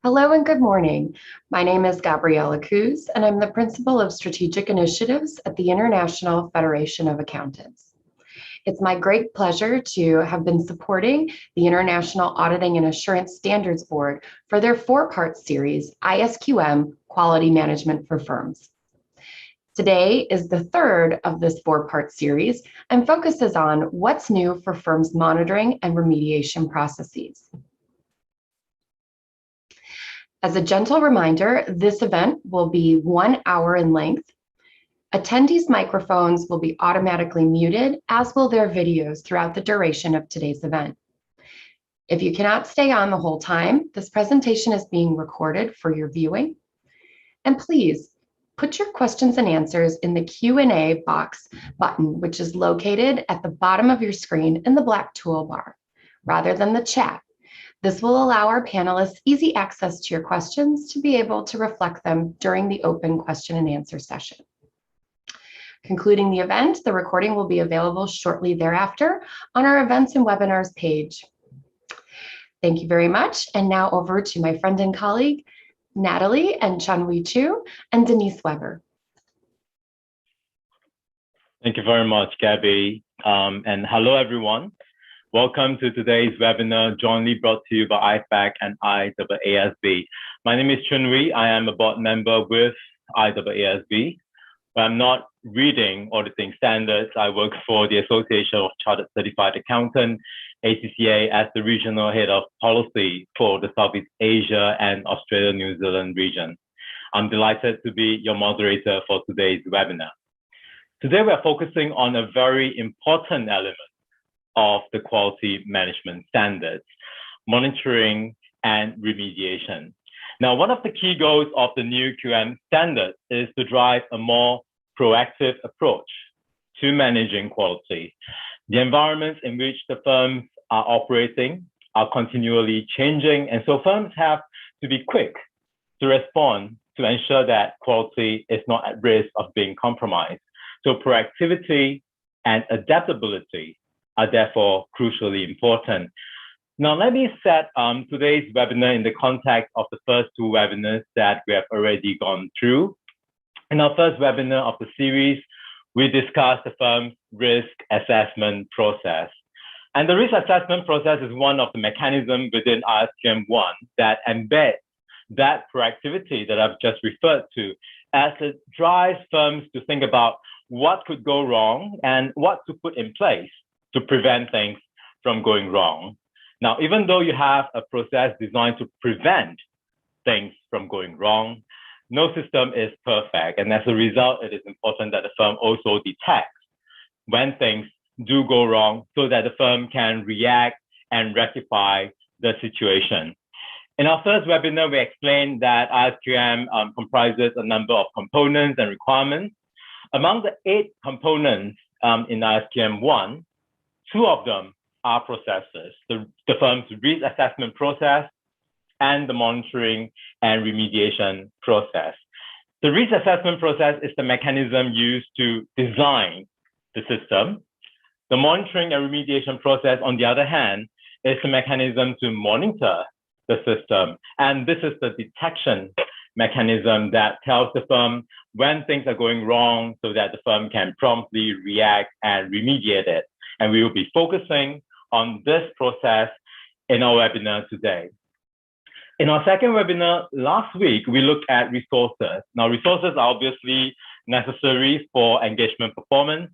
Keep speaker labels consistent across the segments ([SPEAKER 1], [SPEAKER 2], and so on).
[SPEAKER 1] Hello and good morning. My name is Gabriella Cruz, and I'm the Principal of Strategic Initiatives at the International Federation of Accountants. It's my great pleasure to have been supporting the International Auditing and Assurance Standards Board for their four-part series, ISQM, Quality Management for Firms. Today is the third of this four-part series and focuses on what's new for firms' monitoring and remediation processes. As a gentle reminder, this event will be 1 hour in length. Attendees' microphones will be automatically muted, as will their videos throughout the duration of today's event. If you cannot stay on the whole time, this presentation is being recorded for your viewing. And please put your questions and answers in the Q&A box button, which is located at the bottom of your screen in the black toolbar, rather than the chat. This will allow our panelists easy access to your questions to be able to reflect them during the open question and answer session. Concluding the event, the recording will be available shortly thereafter on our events and webinars page. Thank you very much. And now over to my friend and colleague, Natalie and Chun and Denise Weber.
[SPEAKER 2] Thank you very much, Gabby. And hello, everyone. Welcome to today's webinar, jointly brought to you by IFAC and IAASB. My name is Chun. I am a board member with IAASB. I'm not reading auditing standards. I work for the Association of Chartered Certified Accountants, ACCA, as the regional head of policy for the Southeast Asia and Australia, New Zealand region. I'm delighted to be your moderator for today's webinar. Today, we are focusing on a very important element of the quality management standards, monitoring and remediation. Now, one of the key goals of the new QM standard is to drive a more proactive approach to managing quality. The environments in which the firms are operating are continually changing, and so firms have to be quick to respond to ensure that quality is not at risk of being compromised. So proactivity and adaptability are therefore crucially important. Now, let me set today's webinar in the context of the first two webinars that we have already gone through. In our first webinar of the series, we discussed the firm's risk assessment process. And the risk assessment process is one of the mechanisms within ISQM 1 that embeds that proactivity that I've just referred to, as it drives firms to think about what could go wrong and what to put in place to prevent things from going wrong. Now, even though you have a process designed to prevent things from going wrong, no system is perfect. And as a result, it is important that the firm also detects when things do go wrong so that the firm can react and rectify the situation. In our first webinar, we explained that ISQM comprises a number of components and requirements. Among the 8 components in ISQM 1, 2 of them are processes, the firm's risk assessment process and the monitoring and remediation process. The risk assessment process is the mechanism used to design the system. The monitoring and remediation process, on the other hand, is the mechanism to monitor the system. And this is the detection mechanism that tells the firm when things are going wrong so that the firm can promptly react and remediate it. And we will be focusing on this process in our webinar today. In our second webinar last week, we looked at resources. Now, resources are obviously necessary for engagement performance,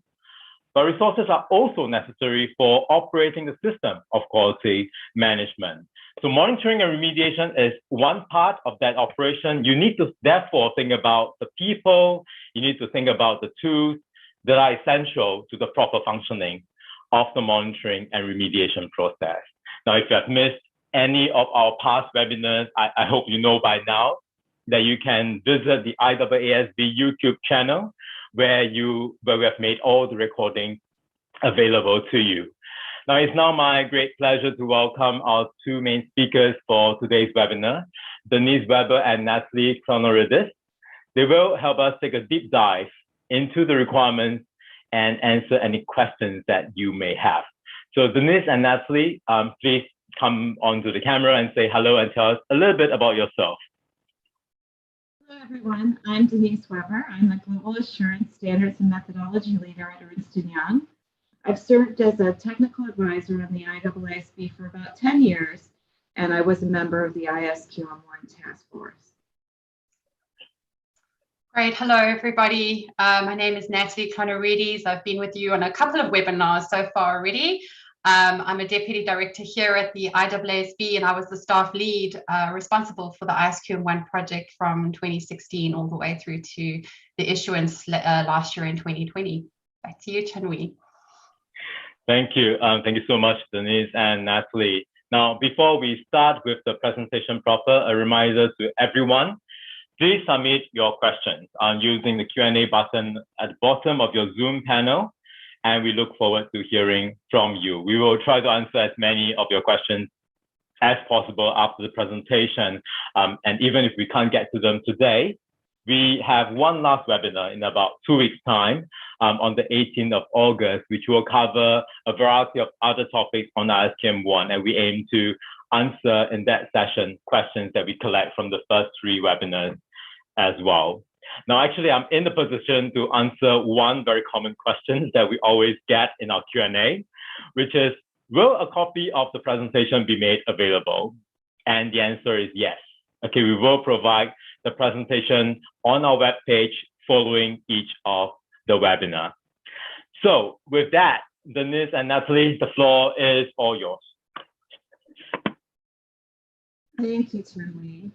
[SPEAKER 2] but resources are also necessary for operating the system of quality management. So monitoring and remediation is one part of that operation. You need to therefore think about the people, you need to think about the tools that are essential to the proper functioning of the monitoring and remediation process. Now, if you have missed any of our past webinars, I hope you know by now that you can visit the IAASB YouTube channel where we have made all the recordings available to you. Now, it's now my great pleasure to welcome our 2 main speakers for today's webinar, Denise Weber and Natalie Klonaridis. They will help us take a deep dive into the requirements and answer any questions that you may have. So Denise and Natalie, please come onto the camera and say hello and tell us a little bit about yourself.
[SPEAKER 3] Hello, everyone. I'm Denise Weber. I'm the Global Assurance Standards and Methodology Leader at Ernst & Young. I've served as a technical advisor on the IAASB for about 10 years, and I was a member of the ISQM task force.
[SPEAKER 4] Great. Hello, everybody. My name is Natalie Klonaridis. I've been with you on a couple of webinars so far already. I'm a deputy director here at the IAASB, and I was the staff lead responsible for the ISQM project from 2016 all the way through to the issuance last year in 2020. Back to you, Chun.
[SPEAKER 2] Thank you. Thank you so much, Denise and Natalie. Now, before we start with the presentation proper, a reminder to everyone, please submit your questions using the Q&A button at the bottom of your Zoom panel, and we look forward to hearing from you. We will try to answer as many of your questions as possible after the presentation. And even if we can't get to them today, we have one last webinar in about 2 weeks' time on the 18th of August, which will cover a variety of other topics on ISQM, and we aim to answer in that session questions that we collect from the first 3 webinars as well. Now, actually, I'm in the position to answer one very common question that we always get in our Q&A, which is, will a copy of the presentation be made available? And the answer is yes. Okay, we will provide the presentation on our webpage following each of the webinar. So with that, Denise and Natalie, the floor is all yours.
[SPEAKER 3] Thank you, Chun.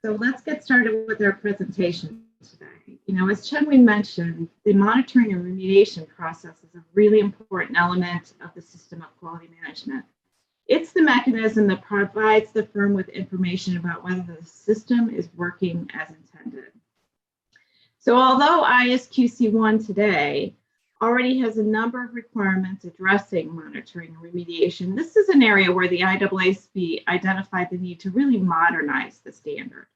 [SPEAKER 3] So let's get started with our presentation today. As Chun mentioned, the monitoring and remediation process is a really important element of the system of quality management. It's the mechanism that provides the firm with information about whether the system is working as intended. So although ISQC1 today already has a number of requirements addressing monitoring and remediation, this is an area where the IAASB identified the need to really modernize the standard.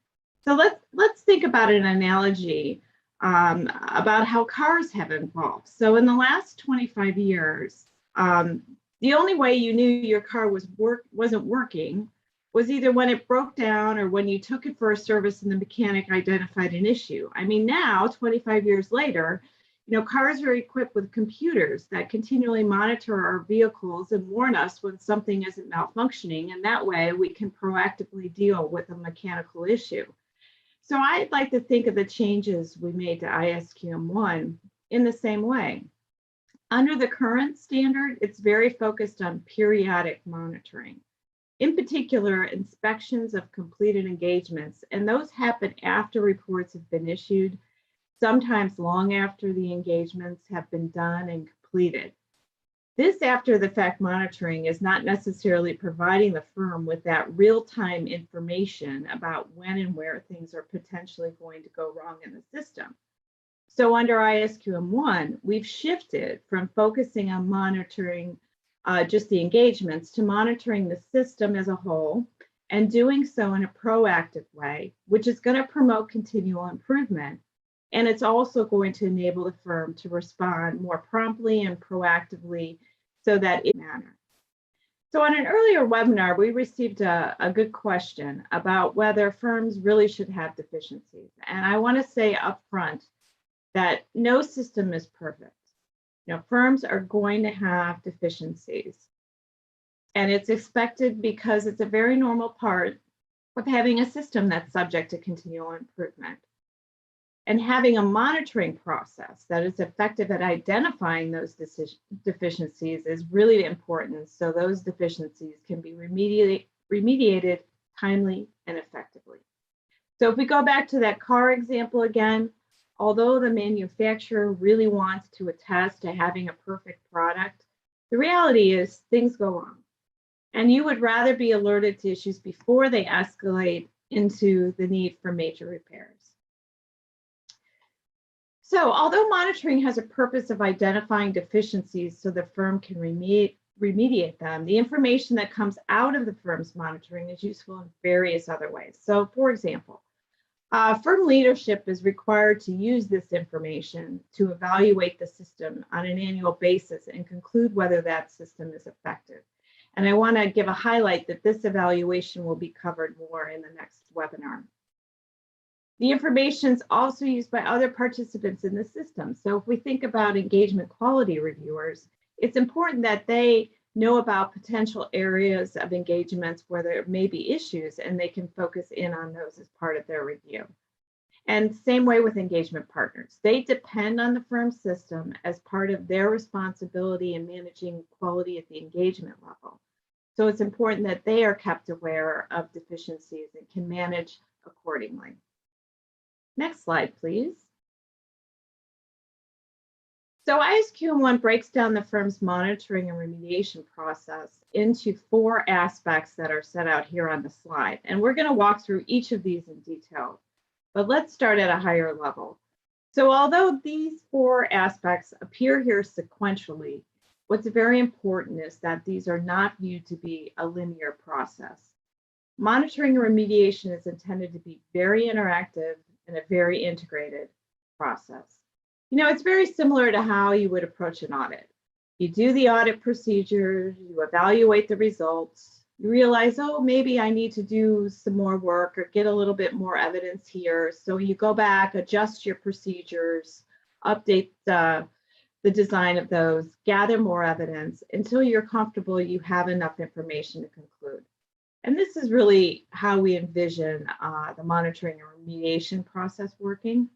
[SPEAKER 3] So let's think about an analogy about how cars have evolved. So in the last 25 years, the only way you knew your car wasn't working was either when it broke down or when you took it for a service and the mechanic identified an issue. I mean, now, 25 years later, cars are equipped with computers that continually monitor our vehicles and warn us when something isn't malfunctioning, and that way we can proactively deal with a mechanical issue. So I'd like to think of the changes we made to ISQM in the same way. Under the current standard, it's very focused on periodic monitoring. In particular, inspections of completed engagements, and those happen after reports have been issued, sometimes long after the engagements have been done and completed. This after-the-fact monitoring is not necessarily providing the firm with that real-time information about when and where things are potentially going to go wrong in the system. So under ISQM1, we've shifted from focusing on monitoring just the engagements to monitoring the system as a whole, and doing so in a proactive way, which is going to promote continual improvement. And it's also going to enable the firm to respond more promptly and proactively so that it matters. So on an earlier webinar, we received a good question about whether firms really should have deficiencies. And I want to say up front that no system is perfect. Firms are going to have deficiencies. And it's expected because it's a very normal part of having a system that's subject to continual improvement. And having a monitoring process that is effective at identifying those deficiencies is really important, so those deficiencies can be remediated timely and effectively. So if we go back to that car example again, although the manufacturer really wants to attest to having a perfect product, the reality is things go wrong. And you would rather be alerted to issues before they escalate into the need for major repairs. So although monitoring has a purpose of identifying deficiencies so the firm can remediate them, the information that comes out of the firm's monitoring is useful in various other ways. So for example, firm leadership is required to use this information to evaluate the system on an annual basis and conclude whether that system is effective. And I want to give a highlight that this evaluation will be covered more in the next webinar. The information is also used by other participants in the system. So if we think about engagement quality reviewers, it's important that they know about potential areas of engagements where there may be issues, and they can focus in on those as part of their review. And same way with engagement partners. They depend on the firm system as part of their responsibility in managing quality at the engagement level. So it's important that they are kept aware of deficiencies and can manage accordingly. Next slide, please. So ISQM1 breaks down the firm's monitoring and remediation process into 4 aspects that are set out here on the slide. And we're going to walk through each of these in detail, but let's start at a higher level. So although these 4 aspects appear here sequentially, what's very important is that these are not viewed to be a linear process. Monitoring and remediation is intended to be very interactive and a very integrated process. You know, it's very similar to how you would approach an audit. You do the audit procedures, you evaluate the results, you realize, oh, maybe I need to do some more work or get a little bit more evidence here. So you go back, adjust your procedures, update the design of those, gather more evidence until you're comfortable you have enough information to conclude. And this is really how we envision the monitoring and remediation process working.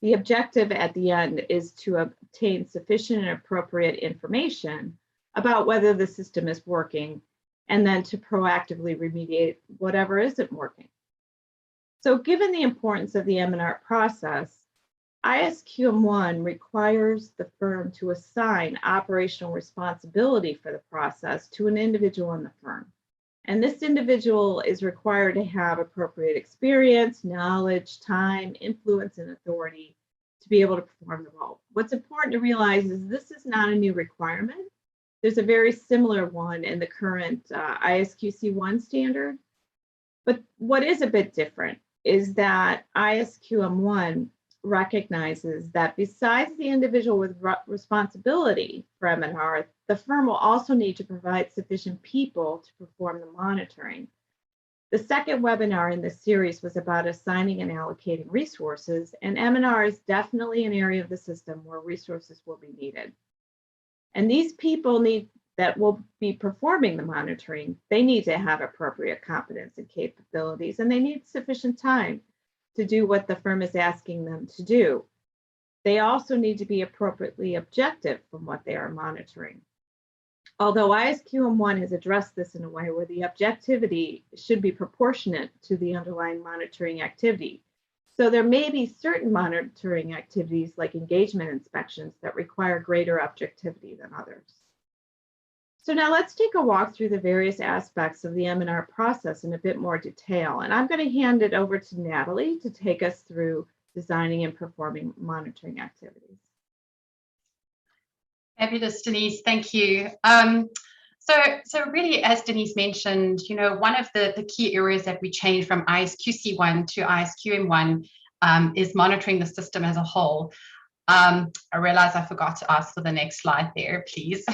[SPEAKER 3] The objective at the end is to obtain sufficient and appropriate information about whether the system is working, and then to proactively remediate whatever isn't working. So given the importance of the M&R process, ISQM1 requires the firm to assign operational responsibility for the process to an individual in the firm. And this individual is required to have appropriate experience, knowledge, time, influence, and authority to be able to perform the role. What's important to realize is this is not a new requirement. There's a very similar one in the current ISQC1 standard. But what is a bit different is that ISQM1 recognizes that besides the individual with responsibility for M&R, the firm will also need to provide sufficient people to perform the monitoring. The second webinar in this series was about assigning and allocating resources, and M&R is definitely an area of the system where resources will be needed. And these people that will be performing the monitoring, they need to have appropriate competence and capabilities, and they need sufficient time to do what the firm is asking them to do. They also need to be appropriately objective from what they are monitoring. Although ISQM1 has addressed this in a way where the objectivity should be proportionate to the underlying monitoring activity. So there may be certain monitoring activities like engagement inspections that require greater objectivity than others. So now let's take a walk through the various aspects of the M&R process in a bit more detail. And I'm going to hand it over to Natalie to take us through designing and performing monitoring activities.
[SPEAKER 4] Fabulous, Denise, thank you. So really, as Denise mentioned, you know, one of the key areas that we changed from ISQC1 to ISQM1 is monitoring the system as a whole. I realize I forgot to ask for the next slide there, please.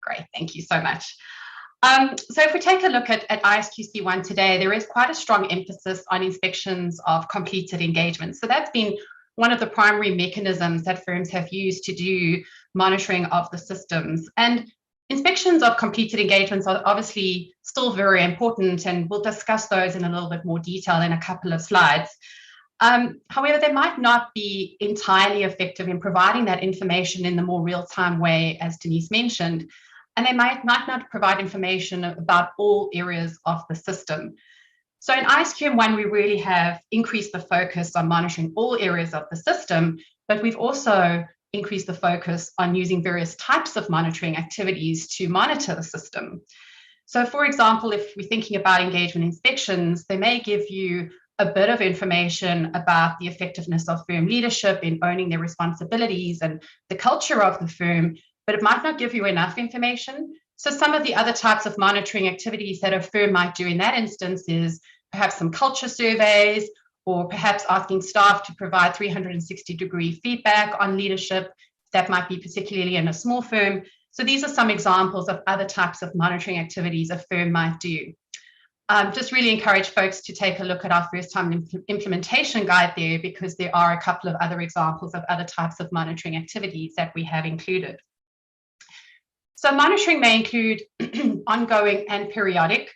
[SPEAKER 4] Great, thank you so much. So if we take a look at ISQC1 today, there is quite a strong emphasis on inspections of completed engagements. So that's been one of the primary mechanisms that firms have used to do monitoring of the systems. And inspections of completed engagements are obviously still very important, and we'll discuss those in a little bit more detail in a couple of slides. However, they might not be entirely effective in providing that information in the more real-time way, as Denise mentioned, and they might not provide information about all areas of the system. So in ISQM1, we really have increased the focus on monitoring all areas of the system, but we've also increased the focus on using various types of monitoring activities to monitor the system. So for example, if we're thinking about engagement inspections, they may give you a bit of information about the effectiveness of firm leadership in owning their responsibilities and the culture of the firm, but it might not give you enough information. So some of the other types of monitoring activities that a firm might do in that instance is perhaps some culture surveys, or perhaps asking staff to provide 360-degree feedback on leadership. That might be particularly in a small firm. So these are some examples of other types of monitoring activities a firm might do. Just really encourage folks to take a look at our first time implementation guide there, because there are a couple of other examples of other types of monitoring activities that we have included. So monitoring may include ongoing and periodic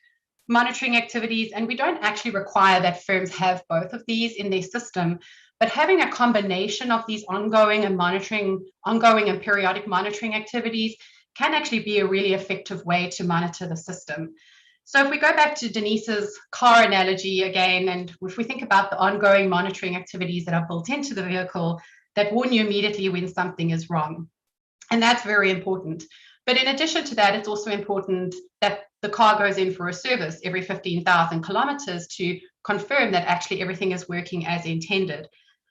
[SPEAKER 4] monitoring activities, and we don't actually require that firms have both of these in their system, but having a combination of these ongoing and periodic monitoring activities can actually be a really effective way to monitor the system. So if we go back to Denise's car analogy again, and if we think about the ongoing monitoring activities that are built into the vehicle that warn you immediately when something is wrong, and that's very important. But in addition to that, it's also important that the car goes in for a service every 15,000 kilometers to confirm that actually everything is working as intended.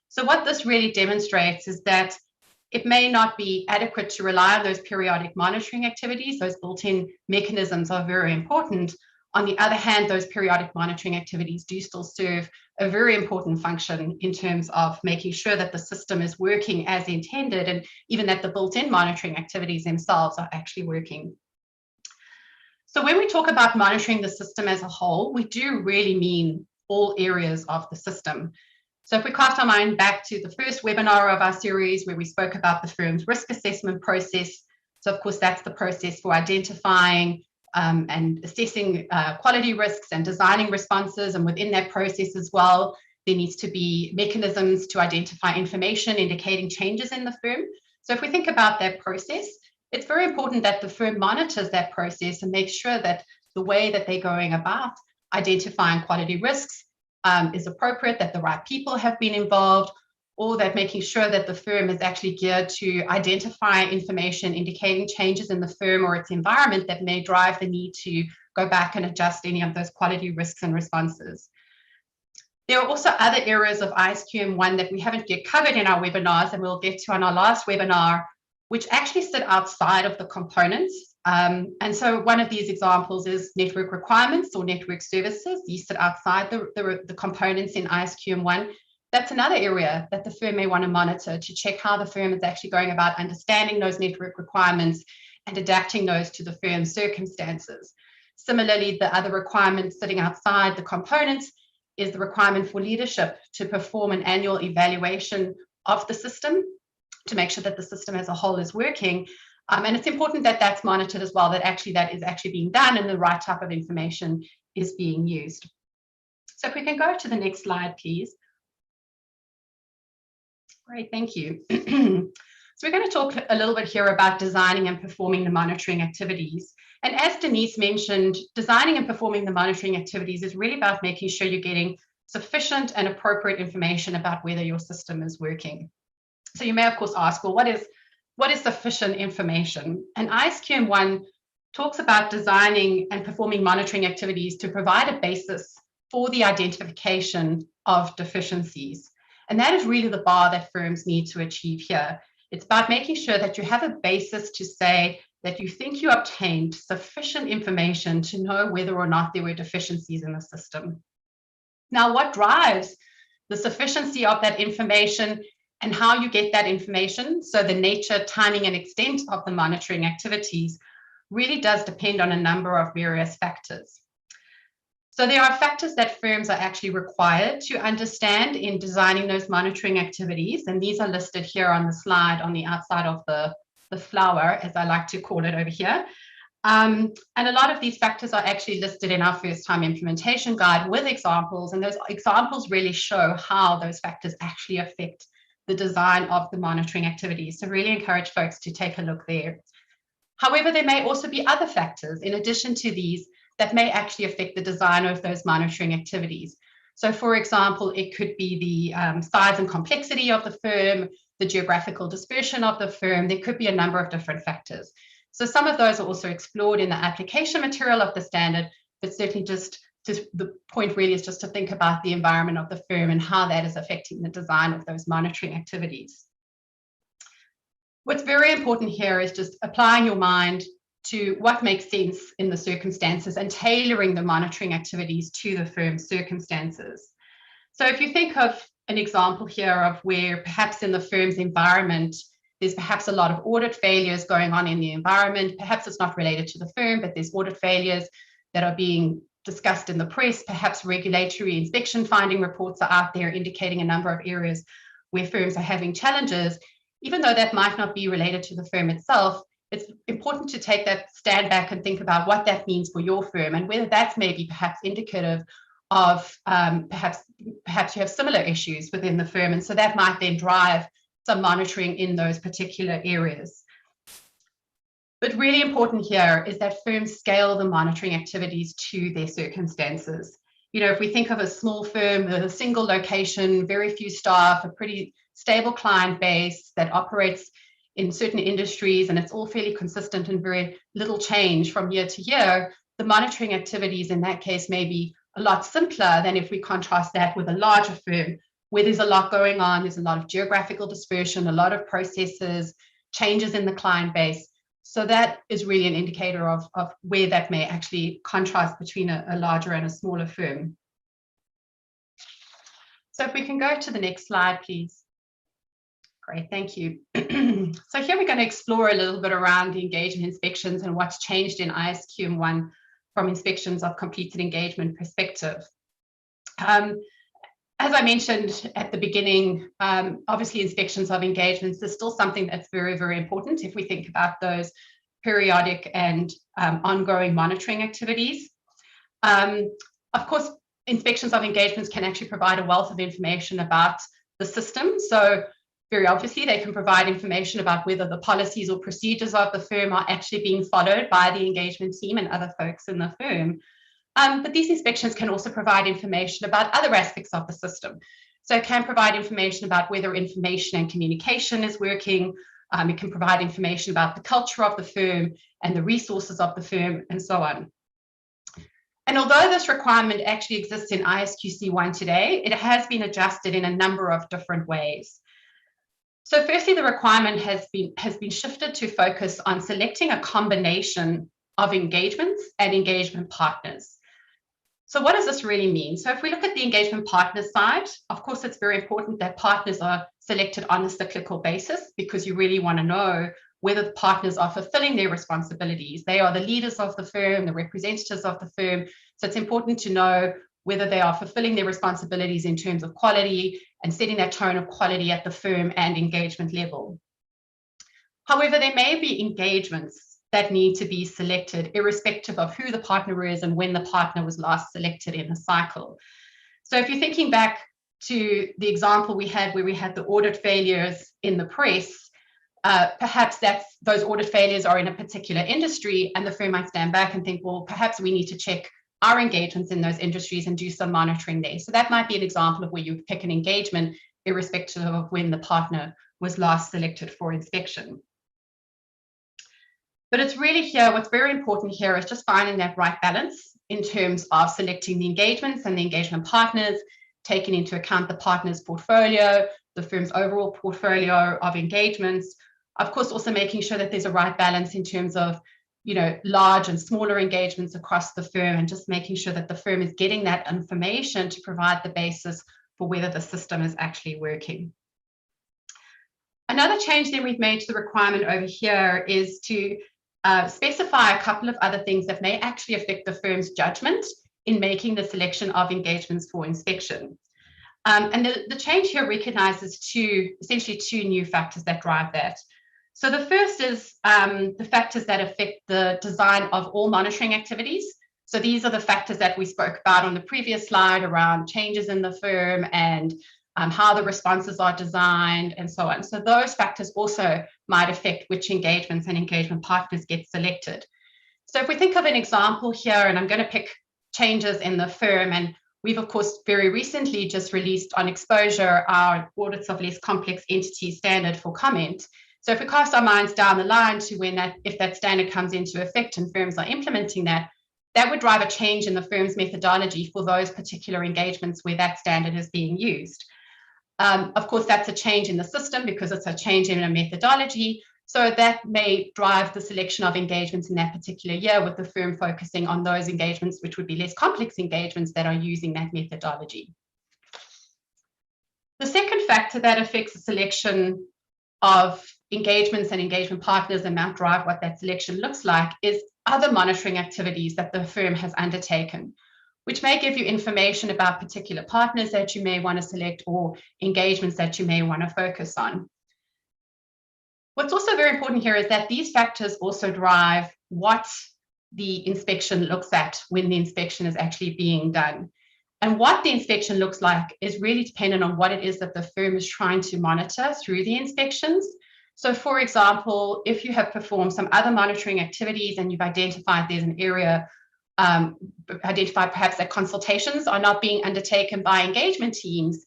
[SPEAKER 4] So what this really demonstrates is that it may not be adequate to rely on those periodic monitoring activities. Those built-in mechanisms are very important. On the other hand, those periodic monitoring activities do still serve a very important function in terms of making sure that the system is working as intended, and even that the built-in monitoring activities themselves are actually working. So when we talk about monitoring the system as a whole, we do really mean all areas of the system. So if we cast our mind back to the first webinar of our series where we spoke about the firm's risk assessment process, so of course that's the process for identifying and assessing quality risks and designing responses, and within that process as well, there needs to be mechanisms to identify information indicating changes in the firm. So if we think about that process, it's very important that the firm monitors that process and makes sure that the way that they're going about identifying quality risks is appropriate, that the right people have been involved, or that making sure that the firm is actually geared to identify information indicating changes in the firm or its environment that may drive the need to go back and adjust any of those quality risks and responses. There are also other areas of ISQM 1 that we haven't yet covered in our webinars, and we'll get to on our last webinar, which actually sit outside of the components. And so one of these examples is network requirements or network services. These sit outside the components in ISQM 1. That's another area that the firm may want to monitor to check how the firm is actually going about understanding those network requirements and adapting those to the firm's circumstances. Similarly, the other requirement sitting outside the components is the requirement for leadership to perform an annual evaluation of the system to make sure that the system as a whole is working. And it's important that that's monitored as well, that is actually being done and the right type of information is being used. So if we can go to the next slide, please. Great, thank you. So we're going to talk a little bit here about designing and performing the monitoring activities. And as Denise mentioned, designing and performing the monitoring activities is really about making sure you're getting sufficient and appropriate information about whether your system is working. So you may, of course, ask, well, what is sufficient information? And ISQM 1 talks about designing and performing monitoring activities to provide a basis for the identification of deficiencies. And that is really the bar that firms need to achieve here. It's about making sure that you have a basis to say that you think you obtained sufficient information to know whether or not there were deficiencies in the system. Now, what drives the sufficiency of that information and how you get that information, so the nature, timing, and extent of the monitoring activities, really does depend on a number of various factors. So there are factors that firms are actually required to understand in designing those monitoring activities, and these are listed here on the slide on the outside of the flower, as I like to call it over here. And a lot of these factors are actually listed in our first time implementation guide with examples, and those examples really show how those factors actually affect the design of the monitoring activities. So really encourage folks to take a look there. However, there may also be other factors in addition to these that may actually affect the design of those monitoring activities. So for example, it could be the size and complexity of the firm, the geographical dispersion of the firm. There could be a number of different factors. So some of those are also explored in the application material of the standard, but certainly just the point really is just to think about the environment of the firm and how that is affecting the design of those monitoring activities. What's very important here is just applying your mind to what makes sense in the circumstances and tailoring the monitoring activities to the firm's circumstances. So if you think of an example here of where perhaps in the firm's environment, there's perhaps a lot of audit failures going on in the environment. Perhaps it's not related to the firm, but there's audit failures that are being discussed in the press. Perhaps regulatory inspection finding reports are out there indicating a number of areas where firms are having challenges. Even though that might not be related to the firm itself, it's important to take that stand back and think about what that means for your firm and whether that's maybe perhaps indicative of perhaps you have similar issues within the firm. And so that might then drive some monitoring in those particular areas. But really important here is that firms scale the monitoring activities to their circumstances. You know, if we think of a small firm with a single location, very few staff, a pretty stable client base that operates in certain industries, and it's all fairly consistent and very little change from year to year, the monitoring activities in that case may be a lot simpler than if we contrast that with a larger firm where there's a lot going on, there's a lot of geographical dispersion, a lot of processes, changes in the client base. So that is really an indicator of where that may actually contrast between a larger and a smaller firm. So if we can go to the next slide, please. Great, thank you. So here we're going to explore a little bit around the engagement inspections and what's changed in ISQM 1 from inspections of completed engagement perspective. As I mentioned at the beginning, obviously inspections of engagements is still something that's very, very important if we think about those periodic and ongoing monitoring activities. Of course, inspections of engagements can actually provide a wealth of information about the system. So very obviously, they can provide information about whether the policies or procedures of the firm are actually being followed by the engagement team and other folks in the firm. But these inspections can also provide information about other aspects of the system. So it can provide information about whether information and communication is working. It can provide information about the culture of the firm and the resources of the firm and so on. And although this requirement actually exists in ISQC 1 today, it has been adjusted in a number of different ways. So firstly, the requirement has been shifted to focus on selecting a combination of engagements and engagement partners. So what does this really mean? So if we look at the engagement partner side, of course, it's very important that partners are selected on a cyclical basis because you really want to know whether the partners are fulfilling their responsibilities. They are the leaders of the firm, the representatives of the firm. So it's important to know whether they are fulfilling their responsibilities in terms of quality and setting that tone of quality at the firm and engagement level. However, there may be engagements that need to be selected irrespective of who the partner is and when the partner was last selected in the cycle. So if you're thinking back to the example we had where we had the audit failures in the press, perhaps those audit failures are in a particular industry and the firm might stand back and think, well, perhaps we need to check our engagements in those industries and do some monitoring there. So that might be an example of where you pick an engagement irrespective of when the partner was last selected for inspection. But it's really here, what's very important here is just finding that right balance in terms of selecting the engagements and the engagement partners, taking into account the partner's portfolio, the firm's overall portfolio of engagements. Of course, also making sure that there's a right balance in terms of, you know, large and smaller engagements across the firm and just making sure that the firm is getting that information to provide the basis for whether the system is actually working. Another change that we've made to the requirement over here is to specify a couple of other things that may actually affect the firm's judgment in making the selection of engagements for inspection. And the change here recognizes essentially two new factors that drive that. So the first is the factors that affect the design of all monitoring activities. So these are the factors that we spoke about on the previous slide around changes in the firm and how the responses are designed and so on. So those factors also might affect which engagements and engagement partners get selected. So if we think of an example here, and I'm going to pick changes in the firm, and we've of course very recently just released on exposure our audits of less complex entities standard for comment. So if we cast our minds down the line to if that standard comes into effect and firms are implementing that, that would drive a change in the firm's methodology for those particular engagements where that standard is being used. Of course, that's a change in the system because it's a change in a methodology. So that may drive the selection of engagements in that particular year with the firm focusing on those engagements, which would be less complex engagements that are using that methodology. The second factor that affects the selection of engagements and engagement partners and might drive what that selection looks like is other monitoring activities that the firm has undertaken, which may give you information about particular partners that you may want to select or engagements that you may want to focus on. What's also very important here is that these factors also drive what the inspection looks at when the inspection is actually being done. And what the inspection looks like is really dependent on what it is that the firm is trying to monitor through the inspections. So for example, if you have performed some other monitoring activities and you've identified there's an area, identified perhaps that consultations are not being undertaken by engagement teams,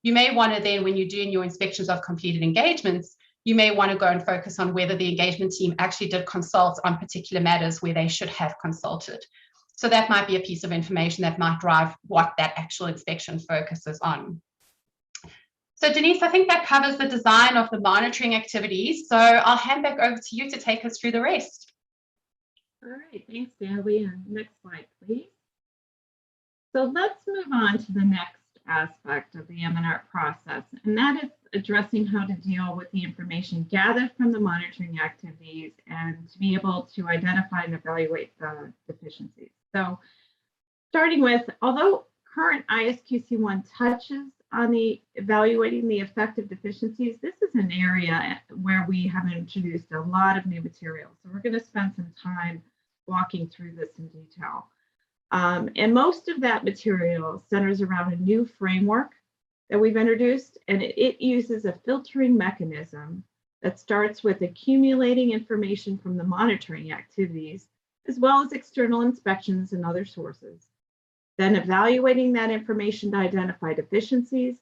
[SPEAKER 4] you may want to then, when you're doing your inspections of completed engagements, you may want to go and focus on whether the engagement team actually did consult on particular matters where they should have consulted. So that might be a piece of information that might drive what that actual inspection focuses on. So Denise, I think that covers the design of the monitoring activities. So I'll hand back over to you to take us through the rest.
[SPEAKER 3] All right, thanks, Natalie. Next slide, please. So let's move on to the next aspect of the M&R process, and that is addressing how to deal with the information gathered from the monitoring activities and to be able to identify and evaluate the deficiencies. So starting with, although current ISQC1 touches on the evaluating the effect of deficiencies, this is an area where we have introduced a lot of new material. So we're going to spend some time walking through this in detail. And most of that material centers around a new framework that we've introduced, and it uses a filtering mechanism that starts with accumulating information from the monitoring activities, as well as external inspections and other sources, then evaluating that information to identify deficiencies,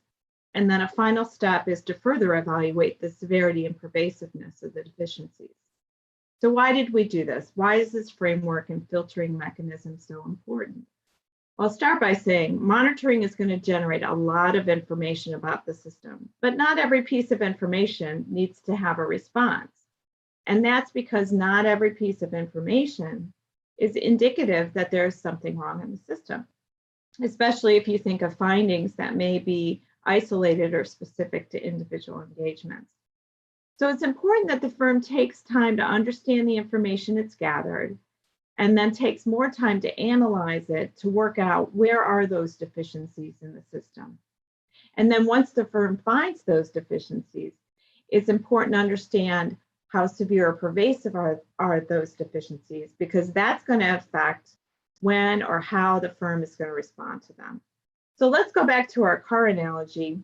[SPEAKER 3] and then a final step is to further evaluate the severity and pervasiveness of the deficiencies. So why did we do this? Why is this framework and filtering mechanism so important? Well, I'll start by saying monitoring is going to generate a lot of information about the system, but not every piece of information needs to have a response. And that's because not every piece of information is indicative that there's something wrong in the system, especially if you think of findings that may be isolated or specific to individual engagements. So it's important that the firm takes time to understand the information it's gathered and then takes more time to analyze it to work out where are those deficiencies in the system. And then once the firm finds those deficiencies, it's important to understand how severe or pervasive are those deficiencies, because that's going to affect when or how the firm is going to respond to them. So let's go back to our car analogy.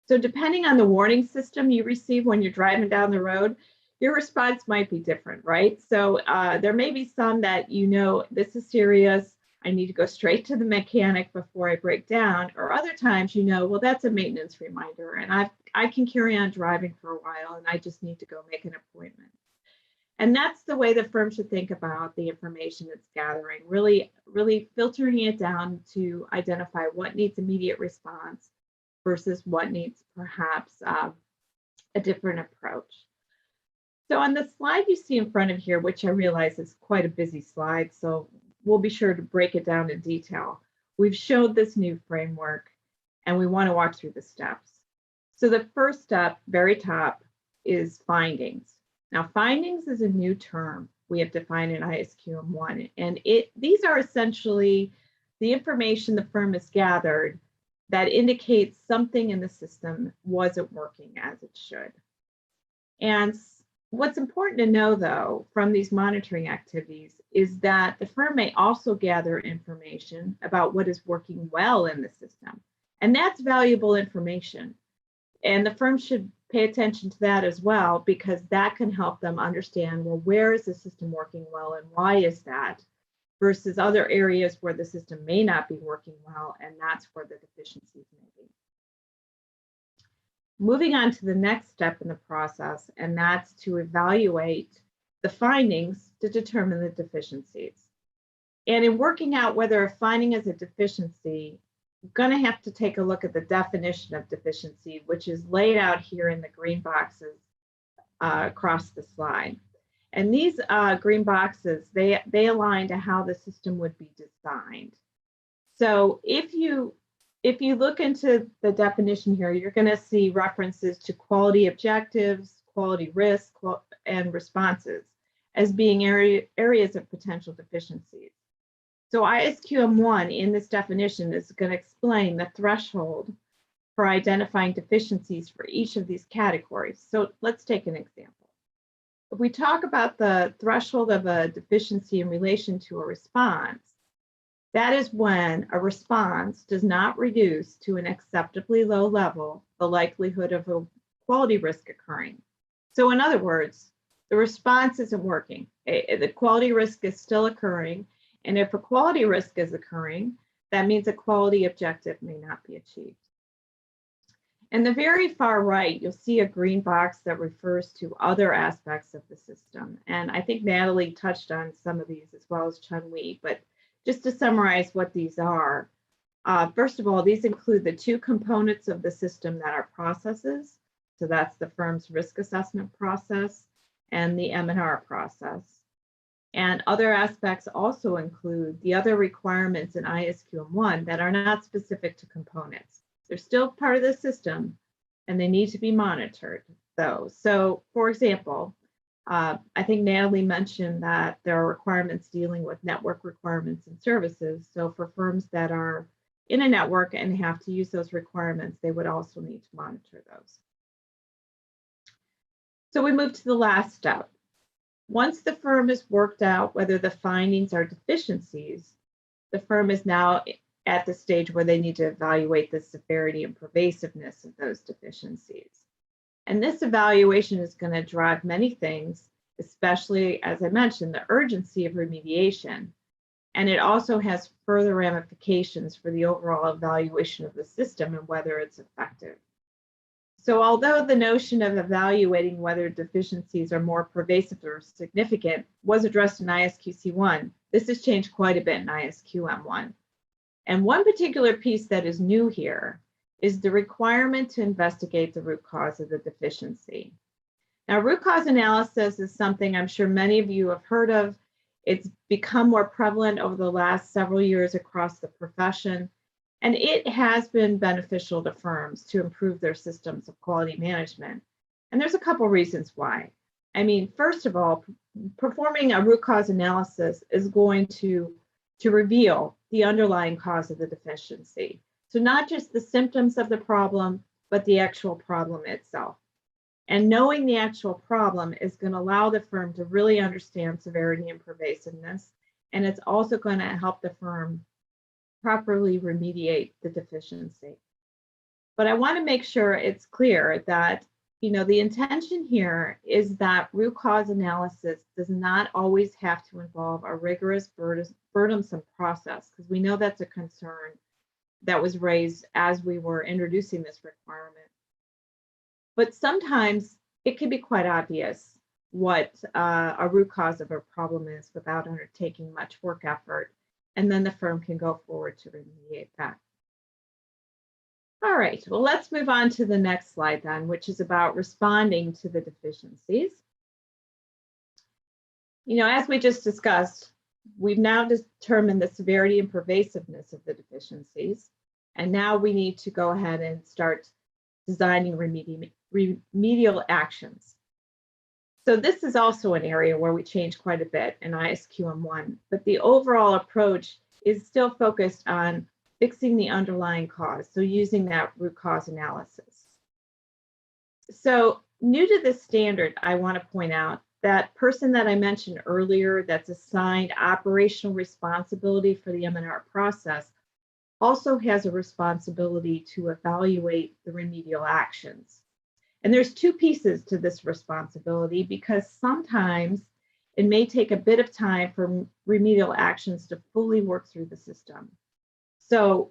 [SPEAKER 3] So depending on the warning system you receive when you're driving down the road, your response might be different, right? So there may be some that you know, this is serious, I need to go straight to the mechanic before I break down, or other times you know, well, that's a maintenance reminder and I can carry on driving for a while and I just need to go make an appointment. And that's the way the firm should think about the information it's gathering, really filtering it down to identify what needs immediate response versus what needs perhaps a different approach. So on the slide you see in front of here, which I realize is quite a busy slide, so we'll be sure to break it down in detail. We've showed this new framework and we want to walk through the steps. So the first step, very top, is findings. Now findings is a new term we have defined in ISQM 1, and these are essentially the information the firm has gathered that indicates something in the system wasn't working as it should. And what's important to know, though, from these monitoring activities is that the firm may also gather information about what is working well in the system. And that's valuable information. And the firm should pay attention to that as well, because that can help them understand, well, where is the system working well and why is that? Versus other areas where the system may not be working well, and that's where the deficiencies may be. Moving on to the next step in the process, and that's to evaluate the findings to determine the deficiencies. And in working out whether a finding is a deficiency, you're going to have to take a look at the definition of deficiency, which is laid out here in the green boxes across the slide. And these green boxes, they align to how the system would be designed. So if you look into the definition here, you're going to see references to quality objectives, quality risk, and responses as being areas of potential deficiencies. So ISQM1 in this definition is going to explain the threshold for identifying deficiencies for each of these categories. So let's take an example. If we talk about the threshold of a deficiency in relation to a response, that is when a response does not reduce to an acceptably low level the likelihood of a quality risk occurring. So in other words, the response isn't working. The quality risk is still occurring. And if a quality risk is occurring, that means a quality objective may not be achieved. In the very far right, you'll see a green box that refers to other aspects of the system. And I think Natalie touched on some of these as well as Chun, but just to summarize what these are, first of all, these include the two components of the system that are processes. So that's the firm's risk assessment process and the M&R process. And other aspects also include the other requirements in ISQM1 that are not specific to components. They're still part of the system and they need to be monitored though. So for example, I think Natalie mentioned that there are requirements dealing with network requirements and services. So for firms that are in a network and have to use those requirements, they would also need to monitor those. So we move to the last step. Once the firm has worked out whether the findings are deficiencies, the firm is now at the stage where they need to evaluate the severity and pervasiveness of those deficiencies. And this evaluation is going to drive many things, especially, as I mentioned, the urgency of remediation. And it also has further ramifications for the overall evaluation of the system and whether it's effective. So although the notion of evaluating whether deficiencies are more pervasive or significant was addressed in ISQC1, this has changed quite a bit in ISQM1. And one particular piece that is new here is the requirement to investigate the root cause of the deficiency. Now, root cause analysis is something I'm sure many of you have heard of. It's become more prevalent over the last several years across the profession, and it has been beneficial to firms to improve their systems of quality management. And there's a couple reasons why. I mean, first of all, performing a root cause analysis is going to reveal the underlying cause of the deficiency. So not just the symptoms of the problem, but the actual problem itself. And knowing the actual problem is going to allow the firm to really understand severity and pervasiveness. And it's also going to help the firm properly remediate the deficiency. But I want to make sure it's clear that, the intention here is that root cause analysis does not always have to involve a rigorous, burdensome process, because we know that's a concern that was raised as we were introducing this requirement. But sometimes it can be quite obvious what a root cause of a problem is without undertaking much work effort, and then the firm can go forward to remediate that. All right, well, let's move on to the next slide then, which is about responding to the deficiencies. As we just discussed, we've now determined the severity and pervasiveness of the deficiencies, and now we need to go ahead and start designing remedial actions. So this is also an area where we change quite a bit in ISQM1, but the overall approach is still focused on fixing the underlying cause, so using that root cause analysis. So new to this standard, I want to point out that person that I mentioned earlier that's assigned operational responsibility for the M&R process also has a responsibility to evaluate the remedial actions. And there's two pieces to this responsibility, because sometimes it may take a bit of time for remedial actions to fully work through the system. So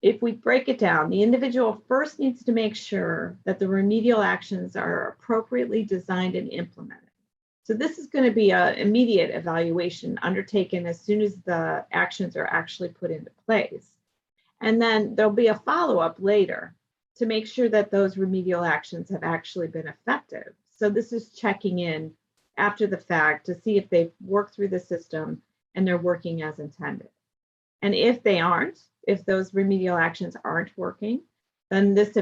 [SPEAKER 3] if we break it down, the individual first needs to make sure that the remedial actions are appropriately designed and implemented. So this is going to be an immediate evaluation undertaken as soon as the actions are actually put into place. And then there'll be a follow-up later to make sure that those remedial actions have actually been effective. So this is checking in after the fact to see if they've worked through the system and they're working as intended. And if they aren't, if those remedial actions aren't working, then this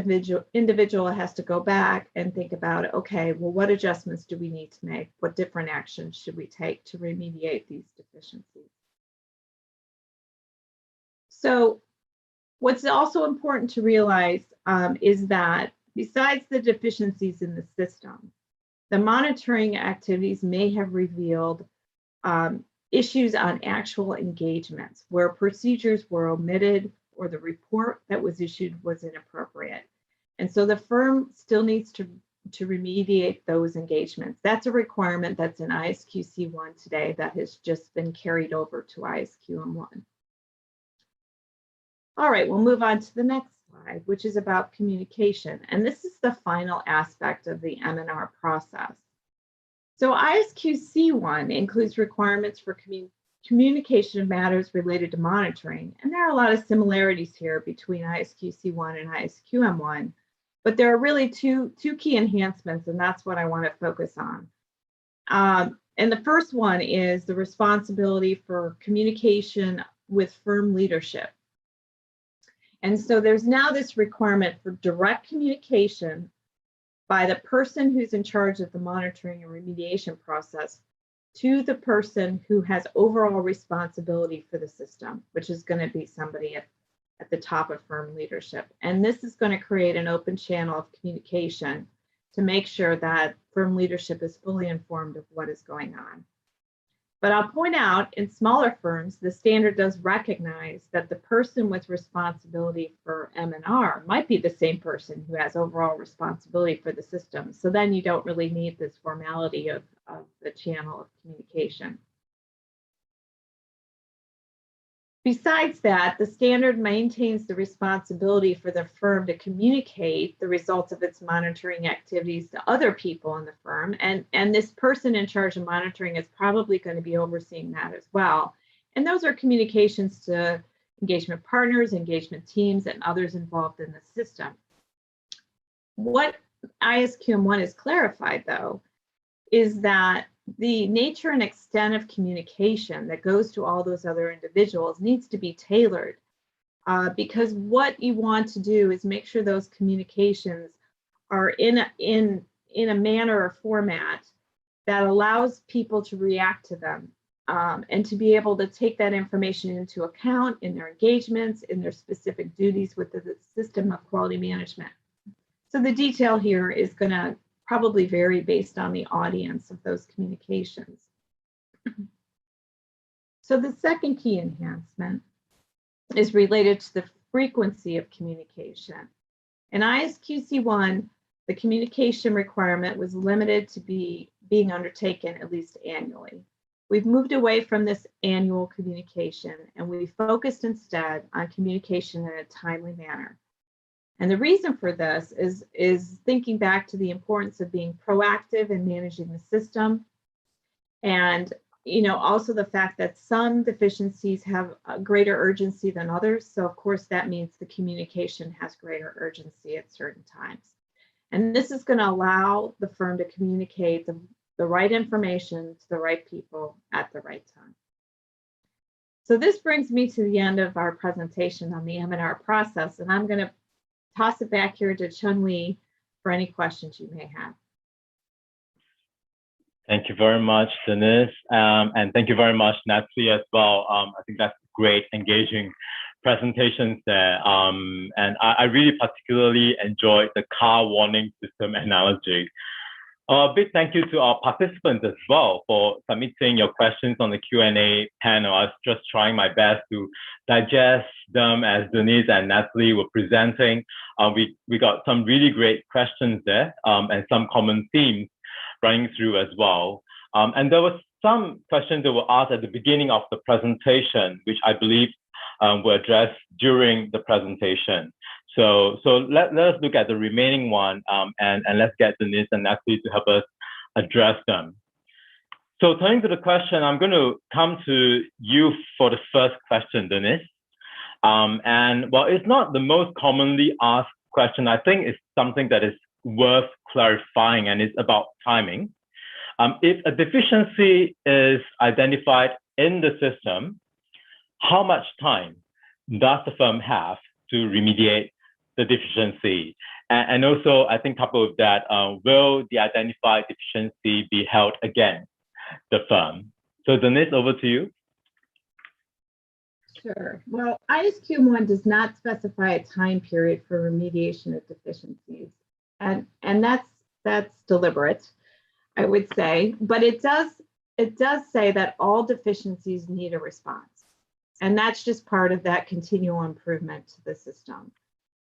[SPEAKER 3] individual has to go back and think about, okay, well, what adjustments do we need to make? What different actions should we take to remediate these deficiencies? So what's also important to realize is that besides the deficiencies in the system, the monitoring activities may have revealed issues on actual engagements where procedures were omitted or the report that was issued was inappropriate. And so the firm still needs to remediate those engagements. That's a requirement that's in ISQC 1 today that has just been carried over to ISQM 1. All right, we'll move on to the next slide, which is about communication. And this is the final aspect of the M&R process. So ISQC 1 includes requirements for communication of matters related to monitoring. And there are a lot of similarities here between ISQC 1 and ISQM 1, but there are really two key enhancements, and that's what I want to focus on. And the first one is the responsibility for communication with firm leadership. And so there's now this requirement for direct communication by the person who's in charge of the monitoring and remediation process to the person who has overall responsibility for the system, which is going to be somebody at the top of firm leadership. And this is going to create an open channel of communication to make sure that firm leadership is fully informed of what is going on. But I'll point out, in smaller firms, the standard does recognize that the person with responsibility for M&R might be the same person who has overall responsibility for the system. So then you don't really need this formality of the channel of communication. Besides that, the standard maintains the responsibility for the firm to communicate the results of its monitoring activities to other people in the firm. And this person in charge of monitoring is probably going to be overseeing that as well. And those are communications to engagement partners, engagement teams, and others involved in the system. What ISQM 1 has clarified, though, is that the nature and extent of communication that goes to all those other individuals needs to be tailored, because what you want to do is make sure those communications are in a manner or format that allows people to react to them, and to be able to take that information into account in their engagements, in their specific duties with the system of quality management. So the detail here is going to probably vary based on the audience of those communications. So the second key enhancement is related to the frequency of communication. In ISQC 1, the communication requirement was limited to being undertaken at least annually. We've moved away from this annual communication, and we focused instead on communication in a timely manner. And the reason for this is thinking back to the importance of being proactive in managing the system, and also the fact that some deficiencies have a greater urgency than others. So of course that means the communication has greater urgency at certain times. And this is going to allow the firm to communicate the right information to the right people at the right time. So this brings me to the end of our presentation on the M&R process, and I'm going to toss it back here to Chun for any questions you may have.
[SPEAKER 2] Thank you very much, Denise, and thank you very much, Natalie, as well. I think that's great, engaging presentations there. And I really particularly enjoyed the car warning system analogy. A big thank you to our participants as well for submitting your questions on the Q&A panel. I was just trying my best to digest them as Denise and Natalie were presenting. We got some really great questions there, and some common themes running through as well. And there was some questions that were asked at the beginning of the presentation, which I believe were addressed during the presentation. So let us look at the remaining one, and let's get Denise and Natalie to help us address them. So turning to the question, I'm going to come to you for the first question, Denise. And while it's not the most commonly asked question, I think it's something that is worth clarifying, and it's about timing. If a deficiency is identified in the system, how much time does the firm have to remediate the deficiency? And also, I think coupled with that, will the identified deficiency be held against the firm? So Denise, over to you.
[SPEAKER 3] Sure. Well, ISQM 1 does not specify a time period for remediation of deficiencies. And that's deliberate, I would say, but it does say that all deficiencies need a response. And that's just part of that continual improvement to the system.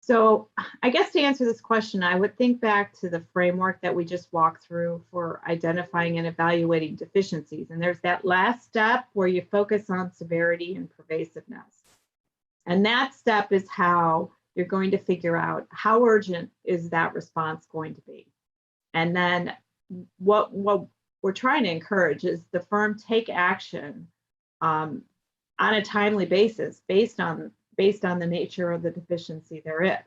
[SPEAKER 3] So I guess to answer this question, I would think back to the framework that we just walked through for identifying and evaluating deficiencies. And there's that last step where you focus on severity and pervasiveness. And that step is how you're going to figure out how urgent is that response going to be. And then what we're trying to encourage is the firm take action on a timely basis based on the nature of the deficiency there is.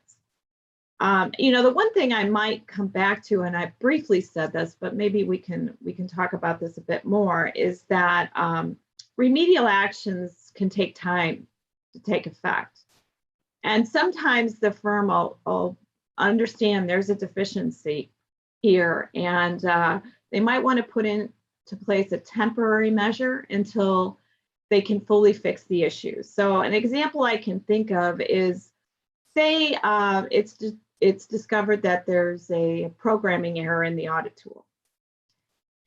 [SPEAKER 3] The one thing I might come back to, and I briefly said this, but maybe we can talk about this a bit more, is that remedial actions can take time to take effect. And sometimes the firm will understand there's a deficiency here, and they might want to put into place a temporary measure until they can fully fix the issue. So an example I can think of is, say it's discovered that there's a programming error in the audit tool.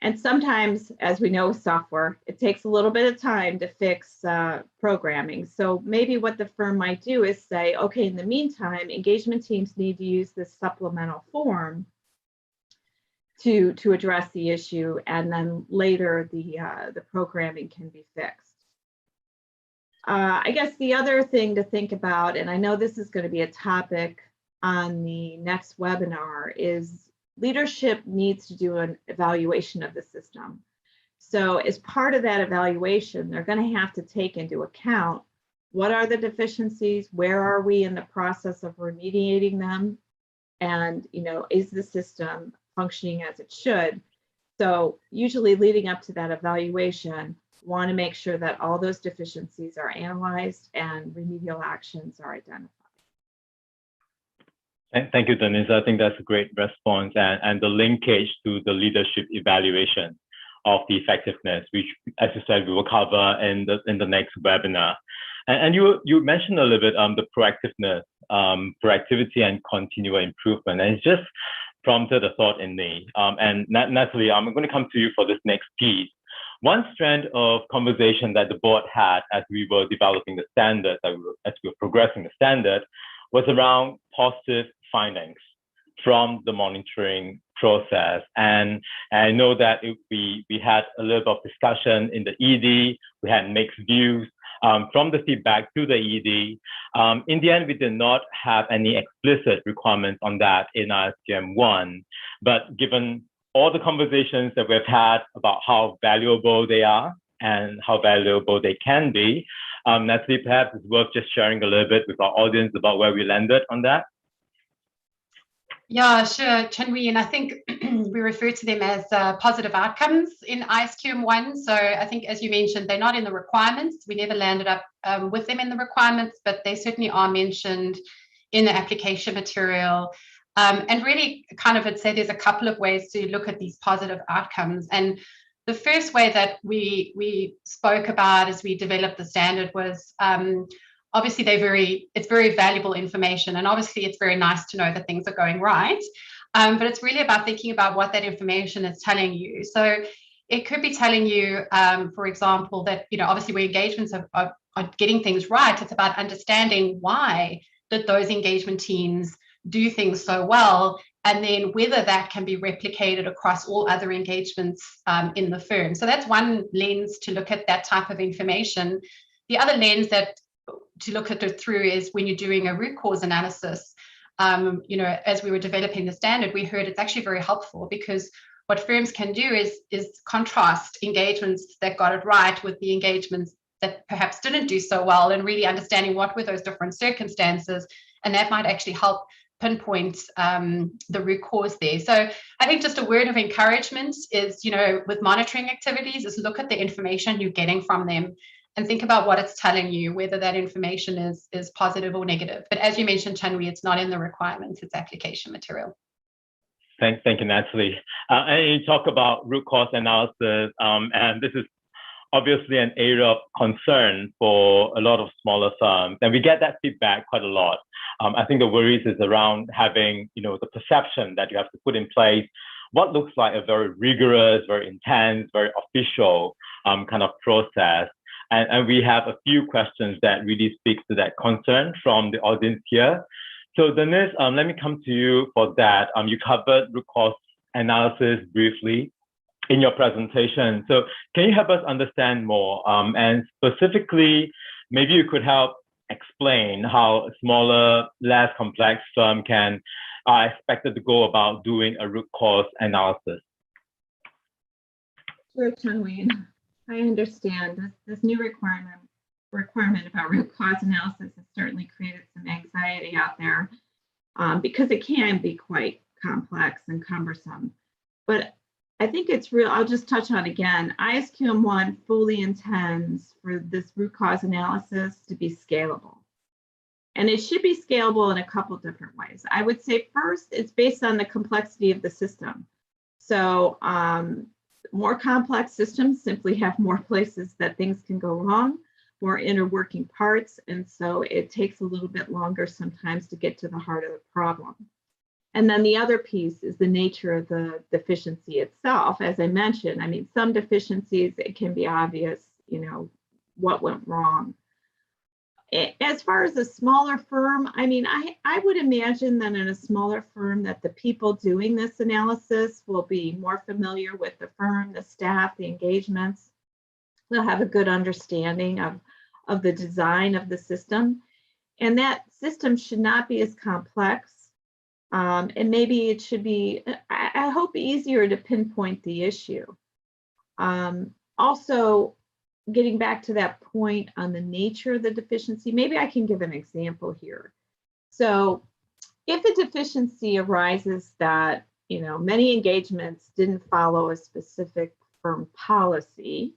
[SPEAKER 3] And sometimes, as we know with software, it takes a little bit of time to fix programming. So maybe what the firm might do is say, okay, in the meantime, engagement teams need to use this supplemental form to address the issue, and then later the programming can be fixed. I guess the other thing to think about, and I know this is going to be a topic on the next webinar, is leadership needs to do an evaluation of the system. So as part of that evaluation, they're going to have to take into account what are the deficiencies, where are we in the process of remediating them, and is the system functioning as it should. So usually leading up to that evaluation, want to make sure that all those deficiencies are analyzed and remedial actions are identified.
[SPEAKER 2] Thank you, Denise. I think that's a great response, and the linkage to the leadership evaluation of the effectiveness, which, as you said, we will cover in the next webinar. And you mentioned a little bit the proactiveness, proactivity, and continual improvement, and it's just prompted a thought in me. And Natalie, I'm going to come to you for this next piece. One strand of conversation that the board had as we were developing the standard, as we were progressing the standard, was around positive findings from the monitoring process. And I know that we had a little bit of discussion in the ED, we had mixed views from the feedback to the ED. In the end, we did not have any explicit requirements on that in ISQM 1, but given all the conversations that we've had about how valuable they are and how valuable they can be, Natalie, perhaps it's worth just sharing a little bit with our audience about where we landed on that.
[SPEAKER 4] Yeah, sure, Chun, and I think we refer to them as positive outcomes in ISQM 1. So I think, as you mentioned, they're not in the requirements. We never landed up with them in the requirements, but they certainly are mentioned in the application material. And really, kind of, I'd say there's a couple of ways to look at these positive outcomes. And the first way that we spoke about as we developed the standard was obviously it's very valuable information, and obviously it's very nice to know that things are going right. But it's really about thinking about what that information is telling you. So it could be telling you, for example, that obviously where engagements are getting things right, it's about understanding why did those engagement teams do things so well, and then whether that can be replicated across all other engagements in the firm. So that's one lens to look at that type of information. The other lens to look at it through is when you're doing a root cause analysis. As we were developing the standard, we heard it's actually very helpful, because what firms can do is contrast engagements that got it right with the engagements that perhaps didn't do so well, and really understanding what were those different circumstances, and that might actually help pinpoint the root cause there. So I think just a word of encouragement is, with monitoring activities, is look at the information you're getting from them and think about what it's telling you, whether that information is positive or negative. But as you mentioned, Chun-Wee, it's not in the requirements, it's application material.
[SPEAKER 2] Thank you, Natalie. And you talk about root cause analysis, and this is obviously an area of concern for a lot of smaller firms, and we get that feedback quite a lot. I think the worries is around having, the perception that you have to put in place what looks like a very rigorous, very intense, very official kind of process. And we have a few questions that really speak to that concern from the audience here. So Denise, let me come to you for that. You covered root cause analysis briefly in your presentation. So can you help us understand more? And specifically, maybe you could help explain how a smaller, less complex firm are expected to go about doing a root cause analysis.
[SPEAKER 3] Sure, Chun-Wee. I understand this new requirement about root cause analysis has certainly created some anxiety out there because it can be quite complex and cumbersome. But I think it's real. I'll just touch on again. ISQM 1 fully intends for this root cause analysis to be scalable. And it should be scalable in a couple different ways. I would say first, it's based on the complexity of the system. So more complex systems simply have more places that things can go wrong, more inner working parts. And so it takes a little bit longer sometimes to get to the heart of the problem. And then the other piece is the nature of the deficiency itself. As I mentioned, I mean, some deficiencies, it can be obvious, what went wrong. As far as a smaller firm, I mean, I would imagine that in a smaller firm that the people doing this analysis will be more familiar with the firm, the staff, the engagements. They'll have a good understanding of the design of the system. And that system should not be as complex. And maybe it should be, I hope, easier to pinpoint the issue. Also, getting back to that point on the nature of the deficiency, maybe I can give an example here. So if a deficiency arises that, many engagements didn't follow a specific firm policy,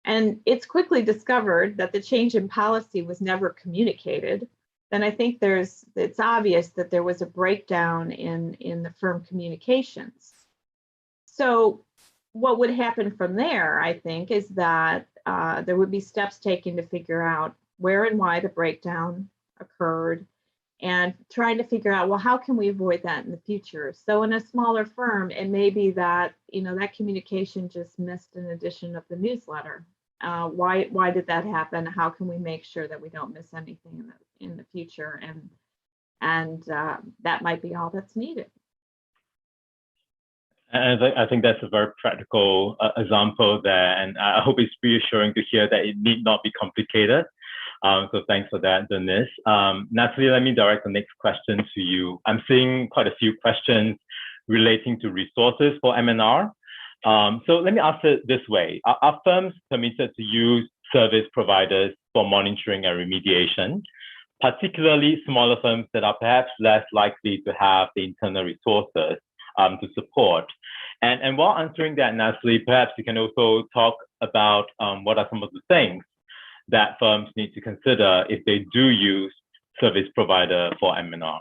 [SPEAKER 3] and it's quickly discovered that the change in policy was never communicated, then I think it's obvious that there was a breakdown in the firm communications. So what would happen from there, I think, is that there would be steps taken to figure out where and why the breakdown occurred and trying to figure out, well, how can we avoid that in the future? So in a smaller firm, it may be that, that communication just missed an edition of the newsletter. Why did that happen? How can we make sure that we don't miss anything in the future? And that might be all that's needed.
[SPEAKER 2] And I think that's a very practical example there, and I hope it's reassuring to hear that it need not be complicated. So thanks for that, Denise. Natalie, let me direct the next question to you. I'm seeing quite a few questions relating to resources for M&R. So let me ask it this way. Are firms permitted to use service providers for monitoring and remediation, particularly smaller firms that are perhaps less likely to have the internal resources to support? And while answering that, Natalie, perhaps you can also talk about what are some of the things that firms need to consider if they do use service provider for M&R.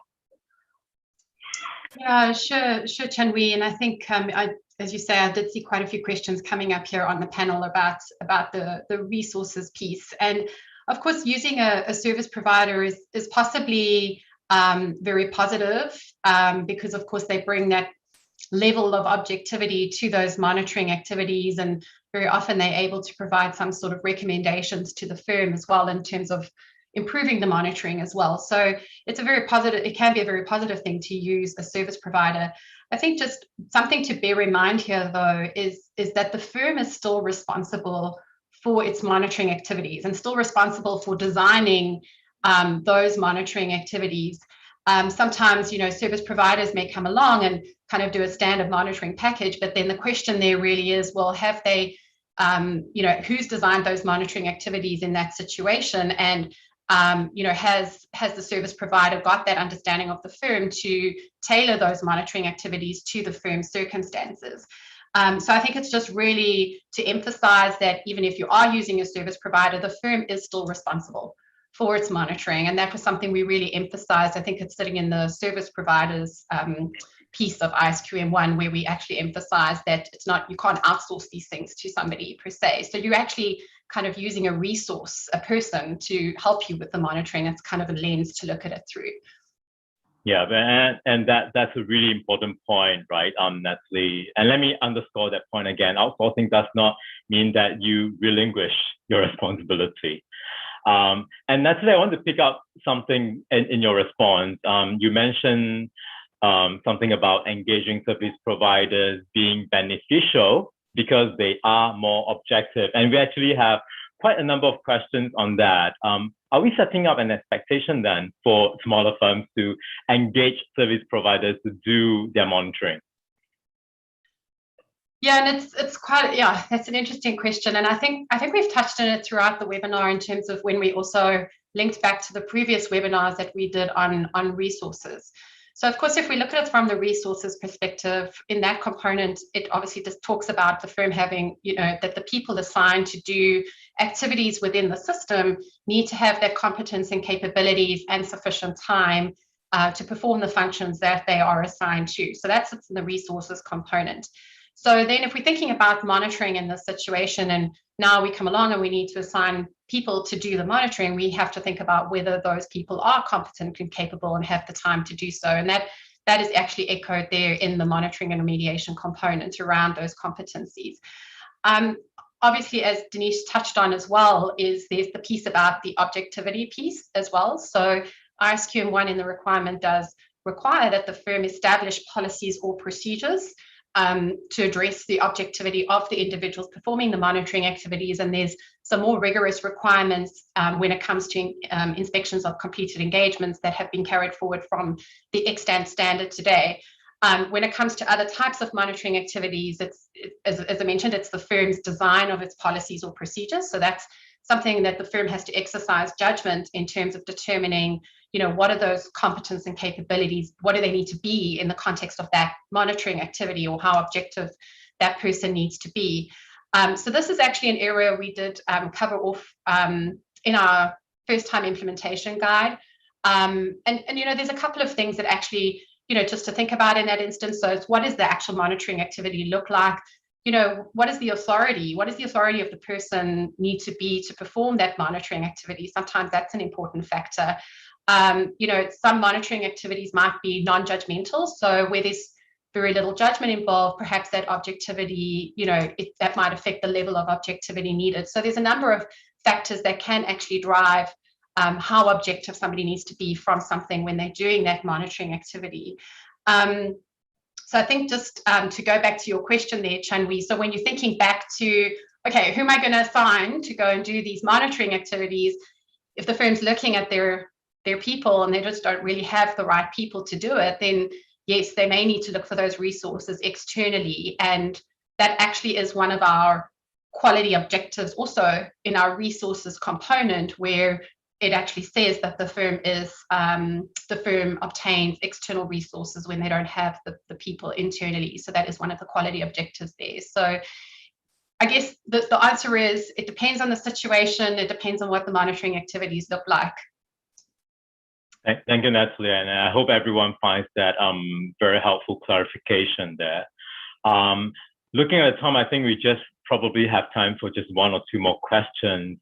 [SPEAKER 4] Yeah, sure, Chun-Wee. And I think, as you say, I did see quite a few questions coming up here on the panel about the resources piece. And of course, using a service provider is possibly very positive because, of course, they bring that level of objectivity to those monitoring activities, and very often they're able to provide some sort of recommendations to the firm as well in terms of improving the monitoring as well. So it's it can be a very positive thing to use a service provider. I think just something to bear in mind here, though, is that the firm is still responsible for its monitoring activities and still responsible for designing those monitoring activities. Sometimes, service providers may come along and kind of do a standard monitoring package, but then the question there really is, well, have they, who's designed those monitoring activities in that situation? And, has the service provider got that understanding of the firm to tailor those monitoring activities to the firm's circumstances? So I think it's just really to emphasize that even if you are using a service provider, the firm is still responsible for its monitoring. And that was something we really emphasized. I think it's sitting in the service providers piece of ISQM 1, where we actually emphasize that it's not, you can't outsource these things to somebody per se. So you're actually kind of using a resource, a person, to help you with the monitoring. It's kind of a lens to look at it through.
[SPEAKER 2] Yeah, and that's a really important point, right, Natalie? And let me underscore that point again. Outsourcing does not mean that you relinquish your responsibility. And Natalie, I want to pick up something in your response. You mentioned something about engaging service providers being beneficial because they are more objective. And we actually have quite a number of questions on that. Are we setting up an expectation then for smaller firms to engage service providers to do their monitoring?
[SPEAKER 4] Yeah, and it's quite, yeah, that's an interesting question. And I think we've touched on it throughout the webinar in terms of when we also linked back to the previous webinars that we did on resources. So of course, if we look at it from the resources perspective, in that component, it obviously just talks about the firm having, that the people assigned to do activities within the system need to have that competence and capabilities and sufficient time to perform the functions that they are assigned to. So that's in the resources component. So then if we're thinking about monitoring in this situation, and now we come along and we need to assign people to do the monitoring, we have to think about whether those people are competent and capable and have the time to do so. And that is actually echoed there in the monitoring and remediation component around those competencies. Obviously, as Denise touched on as well, there's the piece about the objectivity piece as well. So ISQM 1 in the requirement does require that the firm establish policies or procedures to address the objectivity of the individuals performing the monitoring activities. And there's some more rigorous requirements when it comes to inspections of completed engagements that have been carried forward from the extant standard today. When it comes to other types of monitoring activities, as I mentioned, it's the firm's design of its policies or procedures. So that's something that the firm has to exercise judgment in terms of determining, what are those competence and capabilities? What do they need to be in the context of that monitoring activity, or how objective that person needs to be? So this is actually an area we did cover off in our first time implementation guide. And there's a couple of things that actually, just to think about in that instance. So it's, what does the actual monitoring activity look like? What is the authority? What does the authority of the person need to be to perform that monitoring activity? Sometimes that's an important factor. Some monitoring activities might be non-judgmental. So where there's very little judgment involved, perhaps that objectivity, that might affect the level of objectivity needed. So there's a number of factors that can actually drive how objective somebody needs to be from something when they're doing that monitoring activity. So I think just to go back to your question there, Chun, so when you're thinking back to, okay, who am I going to assign to go and do these monitoring activities? If the firm's looking at their people and they just don't really have the right people to do it, then yes, they may need to look for those resources externally. And that actually is one of our quality objectives also in our resources component, where it actually says that the firm obtains external resources when they don't have the people internally. So that is one of the quality objectives there. So I guess the answer is, it depends on the situation. It depends on what the monitoring activities look like.
[SPEAKER 2] Thank you, Natalie, and I hope everyone finds that very helpful clarification there. Looking at the time, I think we just probably have time for just one or two more questions.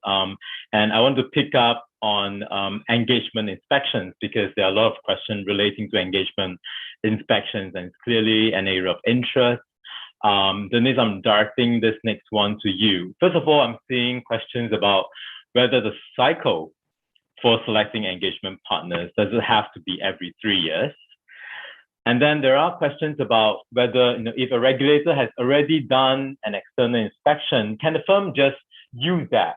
[SPEAKER 2] And I want to pick up on engagement inspections, because there are a lot of questions relating to engagement inspections, and it's clearly an area of interest. Denise, I'm directing this next one to you. First of all, I'm seeing questions about whether the cycle for selecting engagement partners, does it have to be every 3 years? And then there are questions about whether, if a regulator has already done an external inspection, can the firm just use that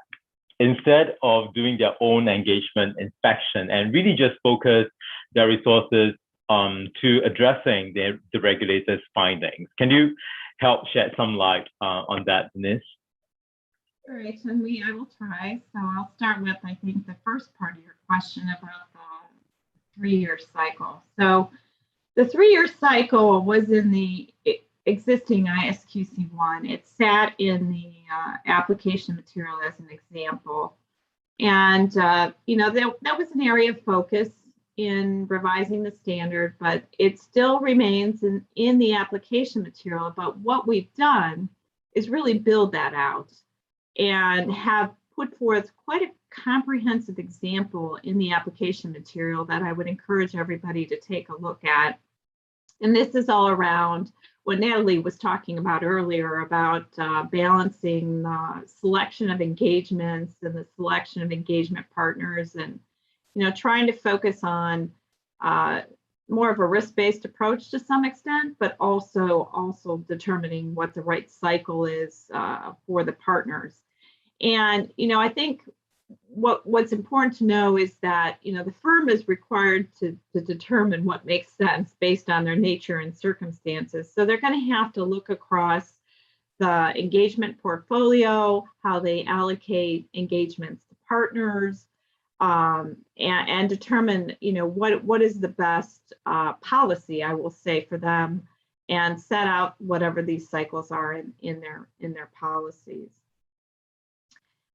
[SPEAKER 2] instead of doing their own engagement inspection, and really just focus their resources to addressing the regulator's findings? Can you help shed some light on that, Denise?
[SPEAKER 3] All right, Chun-Li, I will try. So I'll start with, I think, the first part of your question about the 3-year cycle. So the 3-year cycle was in the existing ISQC1. It sat in the application material as an example. And, you know, that was an area of focus in revising the standard, but it still remains in the application material. But what we've done is really build that out and have put forth quite a comprehensive example in the application material that I would encourage everybody to take a look at. And this is all around what Natalie was talking about earlier about balancing the selection of engagements and the selection of engagement partners, and, you know, trying to focus on more of a risk-based approach to some extent, but also determining what the right cycle is for the partners. And, you know, I think what's important to know is that, you know, the firm is required to determine what makes sense based on their nature and circumstances. So they're going to have to look across the engagement portfolio, how they allocate engagements to partners, and determine, you know, what is the best policy, I will say, for them, and set out whatever these cycles are in their policies.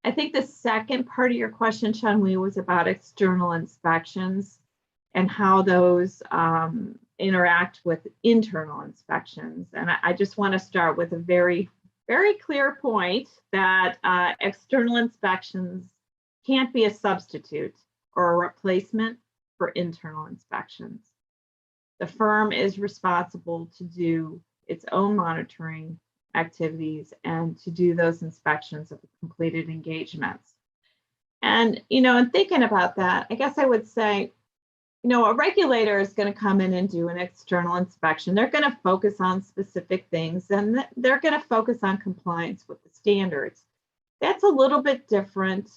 [SPEAKER 3] I think the second part of your question, Chun, was about external inspections and how those interact with internal inspections. And I just want to start with a very, very clear point that external inspections can't be a substitute or a replacement for internal inspections. The firm is responsible to do its own monitoring activities and to do those inspections of the completed engagements. And, you know, in thinking about that, I guess I would say, you know, a regulator is going to come in and do an external inspection. They're going to focus on specific things, and they're going to focus on compliance with the standards. That's a little bit different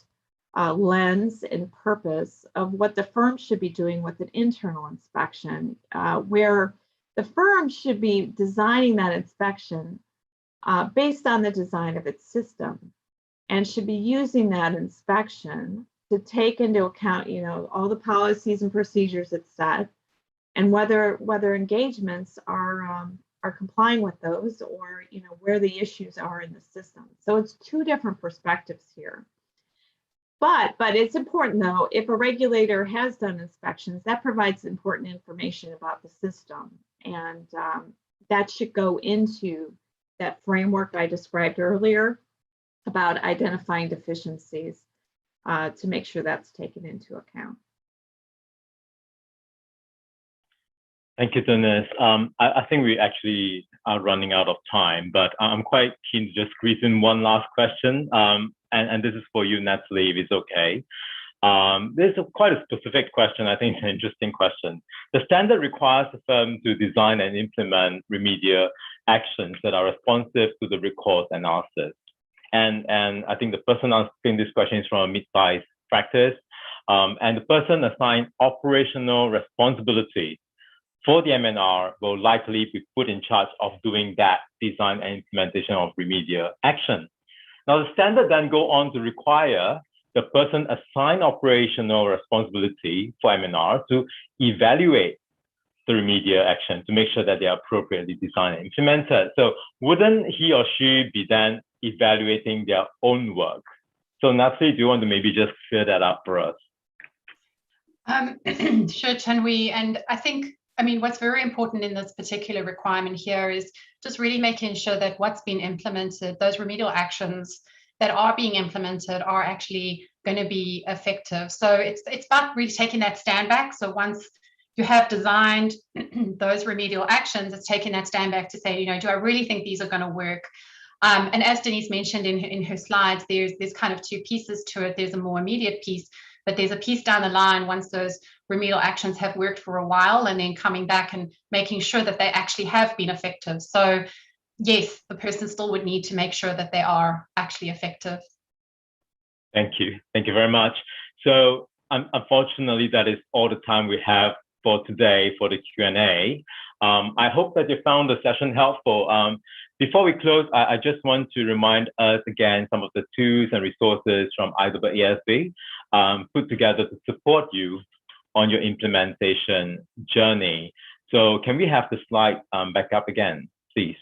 [SPEAKER 3] lens and purpose of what the firm should be doing with an internal inspection, where the firm should be designing that inspection based on the design of its system, and should be using that inspection to take into account, you know, all the policies and procedures it's set, and whether engagements are complying with those, or, you know, where the issues are in the system. So it's two different perspectives here. But it's important, though, if a regulator has done inspections, that provides important information about the system, and that should go into that framework I described earlier about identifying deficiencies to make sure that's taken into account.
[SPEAKER 2] Thank you, Denise. I think we actually are running out of time, but I'm quite keen to just squeeze in one last question. And this is for you, Natalie, if it's okay. This is quite a specific question. I think it's an interesting question. The standard requires the firm to design and implement remedial actions that are responsive to the root cause analysis. And I think the person asking this question is from a mid-sized practice. And the person assigned operational responsibility for the M&R will likely be put in charge of doing that design and implementation of remedial action. Now, the standard then go on to require the person assigned operational responsibility for M&R to evaluate the remedial action to make sure that they are appropriately designed and implemented. So wouldn't he or she be then evaluating their own work? So Natalie, do you want to maybe just clear that up for us?
[SPEAKER 4] Sure, Chun. And I think, I mean, what's very important in this particular requirement here is just really making sure that what's been implemented, those remedial actions that are being implemented are actually going to be effective. So it's about really taking that stand back. So once you have designed those remedial actions, it's taking that stand back to say, you know, do I really think these are going to work? And as Denise mentioned in her slides, there's kind of two pieces to it. There's a more immediate piece, but there's a piece down the line once those remedial actions have worked for a while, and then coming back and making sure that they actually have been effective. So yes, the person still would need to make sure that they are actually effective.
[SPEAKER 2] Thank you. Thank you very much. So unfortunately, that is all the time we have for today for the Q&A. I hope that you found the session helpful. Before we close, I just want to remind us again some of the tools and resources from IAASB put together to support you on your implementation journey. So can we have the slide back up again, please?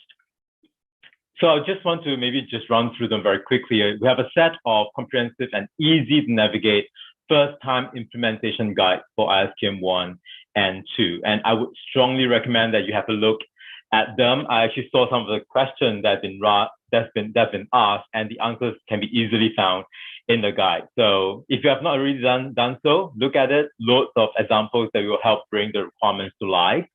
[SPEAKER 2] So I just want to maybe just run through them very quickly. We have a set of comprehensive and easy to navigate first-time implementation guides for ISQM 1 and 2. And I would strongly recommend that you have a look at them. I actually saw some of the questions that's been asked, and the answers can be easily found in the guide. So if you have not already done so, look at it. Loads of examples that will help bring the requirements to life.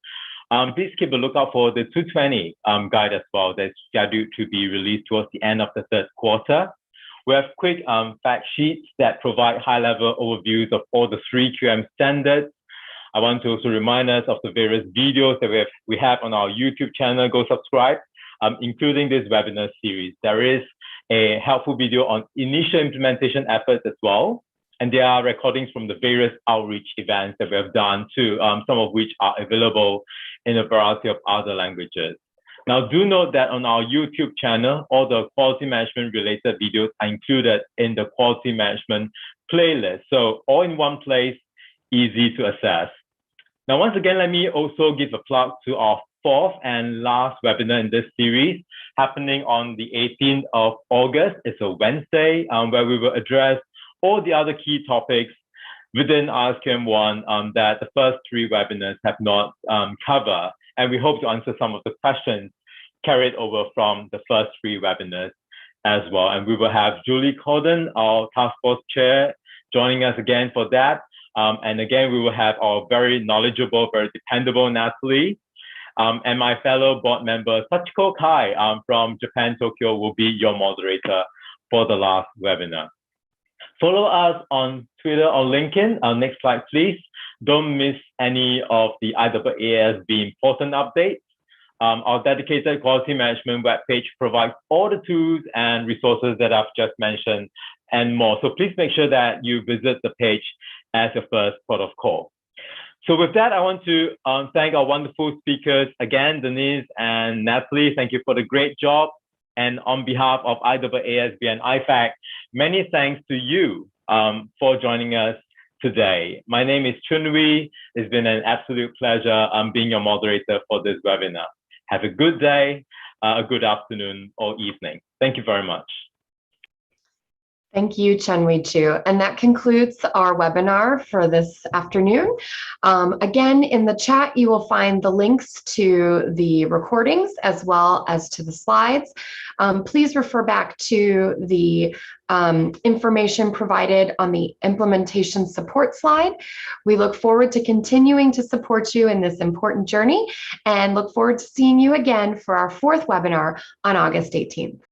[SPEAKER 2] Please keep a lookout for the 220 guide as well that's scheduled to be released towards the end of the third quarter. We have quick fact sheets that provide high-level overviews of all the 3 QM standards. I want to also remind us of the various videos that we have on our YouTube channel. Go subscribe, including this webinar series. There is a helpful video on initial implementation efforts as well. And there are recordings from the various outreach events that we have done too, some of which are available in a variety of other languages. Now, do note that on our YouTube channel, all the quality management related videos are included in the quality management playlist. So all in one place, easy to access. Now, once again, let me also give a plug to our fourth and last webinar in this series, happening on the 18th of August. It's a Wednesday, where we will address all the other key topics within ISQM 1 that the first 3 webinars have not covered. And we hope to answer some of the questions carried over from the first 3 webinars as well. And we will have Julie Corden, our task force chair, joining us again for that. And again, we will have our very knowledgeable, very dependable Natalie. And my fellow board member, Sachiko Kai from Japan, Tokyo, will be your moderator for the last webinar. Follow us on Twitter or LinkedIn. Next slide, please. Don't miss any of the IAASB important updates. Our dedicated quality management webpage provides all the tools and resources that I've just mentioned and more. So please make sure that you visit the page as your first port of call. So with that, I want to thank our wonderful speakers again, Denise and Natalie. Thank you for the great job. And on behalf of IAASB and IFAC, many thanks to you for joining us today. My name is Chun. It's been an absolute pleasure being your moderator for this webinar. Have a good day, a good afternoon or evening. Thank you very much.
[SPEAKER 1] Thank you, Chiew. And that concludes our webinar for this afternoon. Again, in the chat, you will find the links to the recordings as well as to the slides. Please refer back to the information provided on the implementation support slide. We look forward to continuing to support you in this important journey and look forward to seeing you again for our 4th webinar on August 18th.